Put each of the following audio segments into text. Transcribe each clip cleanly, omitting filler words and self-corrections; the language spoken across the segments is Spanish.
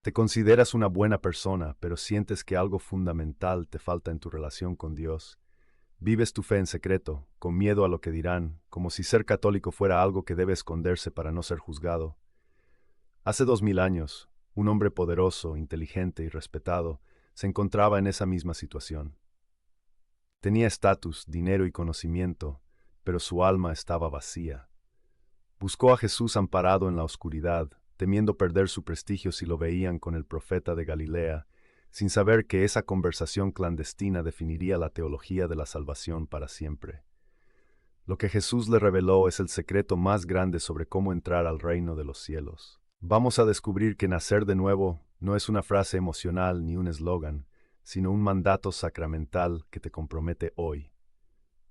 Te consideras una buena persona, pero sientes que algo fundamental te falta en tu relación con Dios. Vives tu fe en secreto, con miedo a lo que dirán, como si ser católico fuera algo que debe esconderse para no ser juzgado. Hace 2000 años, un hombre poderoso, inteligente y respetado se encontraba en esa misma situación. Tenía estatus, dinero y conocimiento, pero su alma estaba vacía. Buscó a Jesús amparado en la oscuridad, temiendo perder su prestigio si lo veían con el profeta de Galilea, sin saber que esa conversación clandestina definiría la teología de la salvación para siempre. Lo que Jesús le reveló es el secreto más grande sobre cómo entrar al reino de los cielos. Vamos a descubrir que nacer de nuevo no es una frase emocional ni un eslogan, sino un mandato sacramental que te compromete hoy.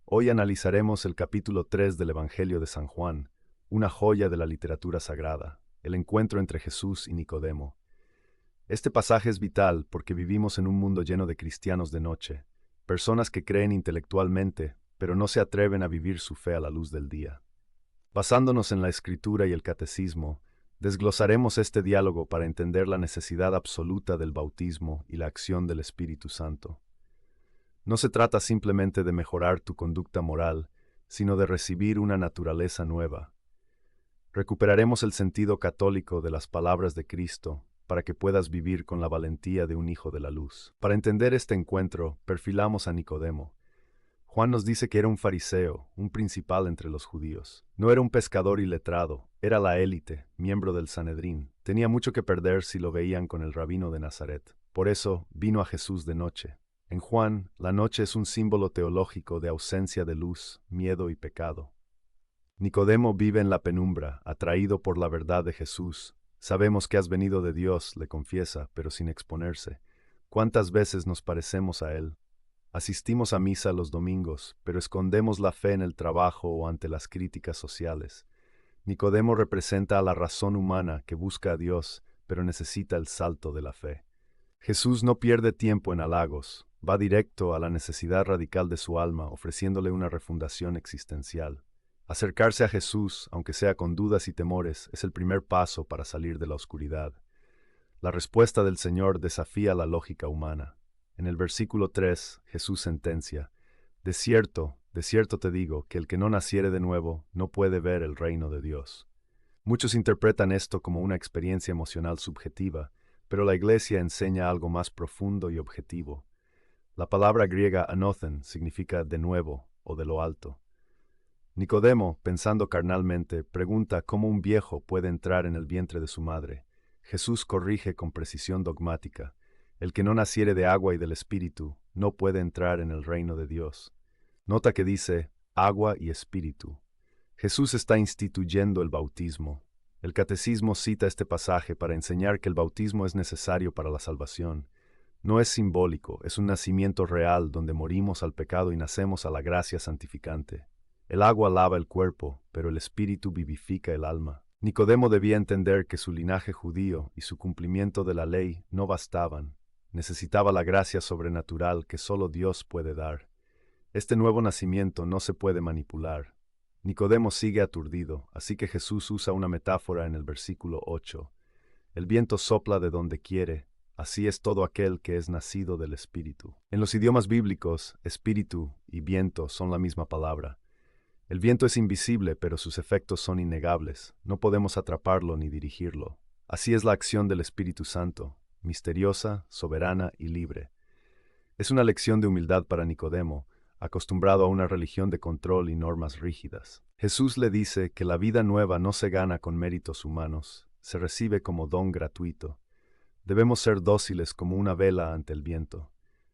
Hoy analizaremos el capítulo 3 del Evangelio de San Juan, una joya de la literatura sagrada, el encuentro entre Jesús y Nicodemo. Este pasaje es vital porque vivimos en un mundo lleno de cristianos de noche, personas que creen intelectualmente, pero no se atreven a vivir su fe a la luz del día. Basándonos en la Escritura y el Catecismo, desglosaremos este diálogo para entender la necesidad absoluta del bautismo y la acción del Espíritu Santo. No se trata simplemente de mejorar tu conducta moral, sino de recibir una naturaleza nueva. Recuperaremos el sentido católico de las palabras de Cristo para que puedas vivir con la valentía de un hijo de la luz. Para entender este encuentro, perfilamos a Nicodemo. Juan nos dice que era un fariseo, un principal entre los judíos. No era un pescador iletrado, era la élite, miembro del Sanedrín. Tenía mucho que perder si lo veían con el rabino de Nazaret. Por eso vino a Jesús de noche. En Juan, la noche es un símbolo teológico de ausencia de luz, miedo y pecado. Nicodemo vive en la penumbra, atraído por la verdad de Jesús. Sabemos que has venido de Dios, le confiesa, pero sin exponerse. ¿Cuántas veces nos parecemos a Él? Asistimos a misa los domingos, pero escondemos la fe en el trabajo o ante las críticas sociales. Nicodemo representa a la razón humana que busca a Dios, pero necesita el salto de la fe. Jesús no pierde tiempo en halagos, va directo a la necesidad radical de su alma, ofreciéndole una refundación existencial. Acercarse a Jesús, aunque sea con dudas y temores, es el primer paso para salir de la oscuridad. La respuesta del Señor desafía la lógica humana. En el versículo 3, Jesús sentencia: de cierto te digo, que el que no naciere de nuevo no puede ver el reino de Dios. Muchos interpretan esto como una experiencia emocional subjetiva, pero la Iglesia enseña algo más profundo y objetivo. La palabra griega anothen significa de nuevo o de lo alto. Nicodemo, pensando carnalmente, pregunta cómo un viejo puede entrar en el vientre de su madre. Jesús corrige con precisión dogmática: el que no naciere de agua y del Espíritu no puede entrar en el reino de Dios. Nota que dice agua y espíritu. Jesús está instituyendo el bautismo. El Catecismo cita este pasaje para enseñar que el bautismo es necesario para la salvación. No es simbólico, es un nacimiento real donde morimos al pecado y nacemos a la gracia santificante. El agua lava el cuerpo, pero el Espíritu vivifica el alma. Nicodemo debía entender que su linaje judío y su cumplimiento de la ley no bastaban. Necesitaba la gracia sobrenatural que solo Dios puede dar. Este nuevo nacimiento no se puede manipular. Nicodemo sigue aturdido, así que Jesús usa una metáfora en el versículo 8. El viento sopla de donde quiere, así es todo aquel que es nacido del Espíritu. En los idiomas bíblicos, espíritu y viento son la misma palabra. El viento es invisible, pero sus efectos son innegables. No podemos atraparlo ni dirigirlo. Así es la acción del Espíritu Santo, misteriosa, soberana y libre. Es una lección de humildad para Nicodemo, acostumbrado a una religión de control y normas rígidas. Jesús le dice que la vida nueva no se gana con méritos humanos, se recibe como don gratuito. Debemos ser dóciles como una vela ante el viento.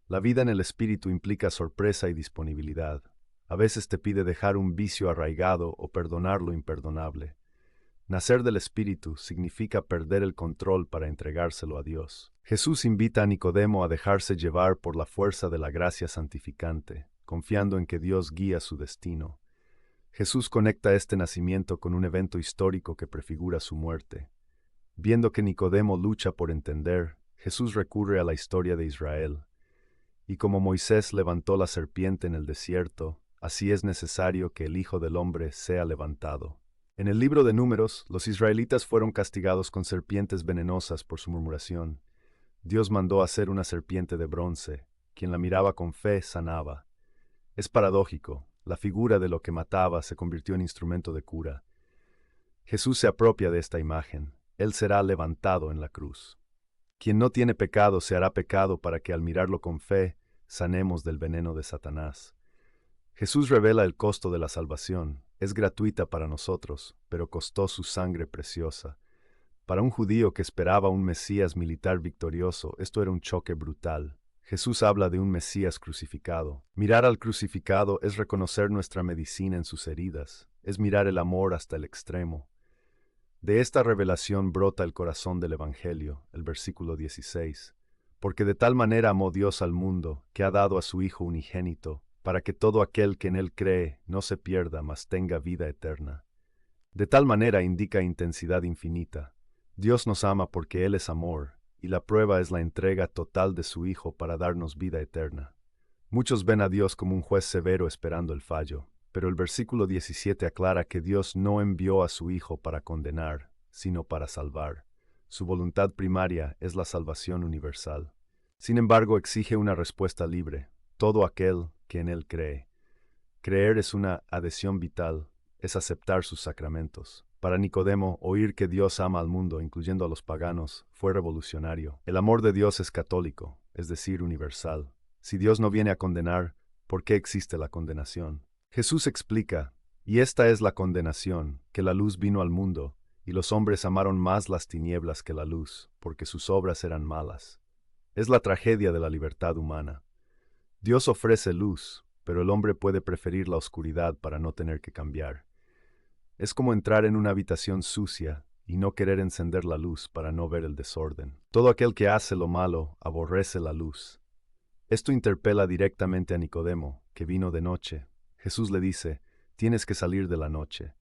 La vida en el Espíritu implica sorpresa y disponibilidad. A veces te pide dejar un vicio arraigado o perdonar lo imperdonable. Nacer del Espíritu significa perder el control para entregárselo a Dios. Jesús invita a Nicodemo a dejarse llevar por la fuerza de la gracia santificante, confiando en que Dios guía su destino. Jesús conecta este nacimiento con un evento histórico que prefigura su muerte. Viendo que Nicodemo lucha por entender, Jesús recurre a la historia de Israel. Y como Moisés levantó la serpiente en el desierto, así es necesario que el Hijo del Hombre sea levantado. En el libro de Números, los israelitas fueron castigados con serpientes venenosas por su murmuración. Dios mandó hacer una serpiente de bronce. Quien la miraba con fe sanaba. Es paradójico, la figura de lo que mataba se convirtió en instrumento de cura. Jesús se apropia de esta imagen. Él será levantado en la cruz. Quien no tiene pecado se hará pecado para que al mirarlo con fe, sanemos del veneno de Satanás. Jesús revela el costo de la salvación. Es gratuita para nosotros, pero costó su sangre preciosa. Para un judío que esperaba un Mesías militar victorioso, esto era un choque brutal. Jesús habla de un Mesías crucificado. Mirar al crucificado es reconocer nuestra medicina en sus heridas, es mirar el amor hasta el extremo. De esta revelación brota el corazón del Evangelio, el versículo 16. Porque de tal manera amó Dios al mundo, que ha dado a su Hijo unigénito, para que todo aquel que en él cree no se pierda, mas tenga vida eterna. De tal manera indica intensidad infinita. Dios nos ama porque Él es amor, y la prueba es la entrega total de su Hijo para darnos vida eterna. Muchos ven a Dios como un juez severo esperando el fallo, pero el versículo 17 aclara que Dios no envió a su Hijo para condenar, sino para salvar. Su voluntad primaria es la salvación universal. Sin embargo, exige una respuesta libre, todo aquel que en Él cree. Creer es una adhesión vital, es aceptar sus sacramentos. Para Nicodemo, oír que Dios ama al mundo, incluyendo a los paganos, fue revolucionario. El amor de Dios es católico, es decir, universal. Si Dios no viene a condenar, ¿por qué existe la condenación? Jesús explica, y esta es la condenación, que la luz vino al mundo, y los hombres amaron más las tinieblas que la luz, porque sus obras eran malas. Es la tragedia de la libertad humana. Dios ofrece luz, pero el hombre puede preferir la oscuridad para no tener que cambiar. Es como entrar en una habitación sucia y no querer encender la luz para no ver el desorden. Todo aquel que hace lo malo aborrece la luz. Esto interpela directamente a Nicodemo, que vino de noche. Jesús le dice, tienes que salir de la noche.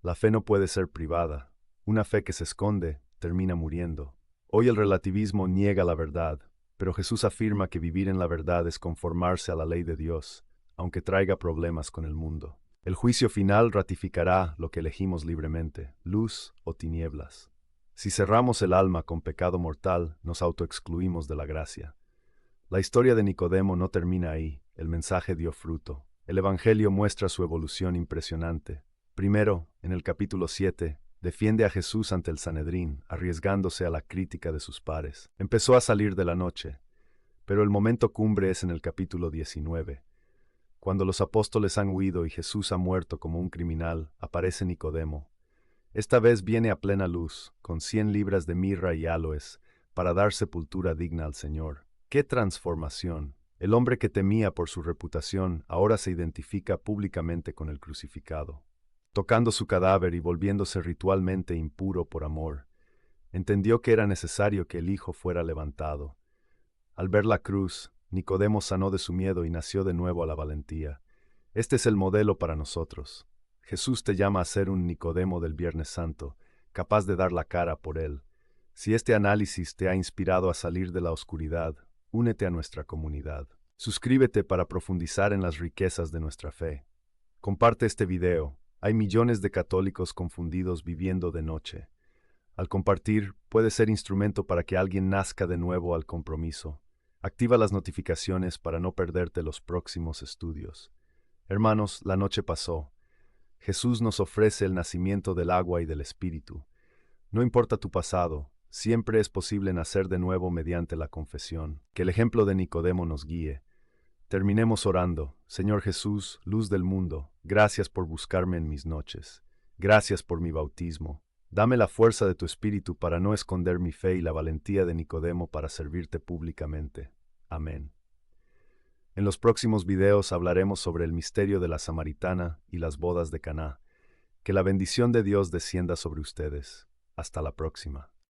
La fe no puede ser privada. Una fe que se esconde termina muriendo. Hoy el relativismo niega la verdad, pero Jesús afirma que vivir en la verdad es conformarse a la ley de Dios, aunque traiga problemas con el mundo. El juicio final ratificará lo que elegimos libremente, luz o tinieblas. Si cerramos el alma con pecado mortal, nos autoexcluimos de la gracia. La historia de Nicodemo no termina ahí, el mensaje dio fruto. El Evangelio muestra su evolución impresionante. Primero, en el capítulo 7, defiende a Jesús ante el Sanedrín, arriesgándose a la crítica de sus pares. Empezó a salir de la noche, pero el momento cumbre es en el capítulo 19. Cuando los apóstoles han huido y Jesús ha muerto como un criminal, aparece Nicodemo. Esta vez viene a plena luz, con 100 libras de mirra y áloes, para dar sepultura digna al Señor. ¡Qué transformación! El hombre que temía por su reputación ahora se identifica públicamente con el crucificado. Tocando su cadáver y volviéndose ritualmente impuro por amor, entendió que era necesario que el Hijo fuera levantado. Al ver la cruz, Nicodemo sanó de su miedo y nació de nuevo a la valentía. Este es el modelo para nosotros. Jesús te llama a ser un Nicodemo del Viernes Santo, capaz de dar la cara por él. Si este análisis te ha inspirado a salir de la oscuridad, únete a nuestra comunidad. Suscríbete para profundizar en las riquezas de nuestra fe. Comparte este video. Hay millones de católicos confundidos viviendo de noche. Al compartir, puede ser instrumento para que alguien nazca de nuevo al compromiso. Activa las notificaciones para no perderte los próximos estudios. Hermanos, la noche pasó. Jesús nos ofrece el nacimiento del agua y del Espíritu. No importa tu pasado, siempre es posible nacer de nuevo mediante la confesión. Que el ejemplo de Nicodemo nos guíe. Terminemos orando. Señor Jesús, luz del mundo, gracias por buscarme en mis noches. Gracias por mi bautismo. Dame la fuerza de tu Espíritu para no esconder mi fe y la valentía de Nicodemo para servirte públicamente. Amén. En los próximos videos hablaremos sobre el misterio de la Samaritana y las bodas de Caná. Que la bendición de Dios descienda sobre ustedes. Hasta la próxima.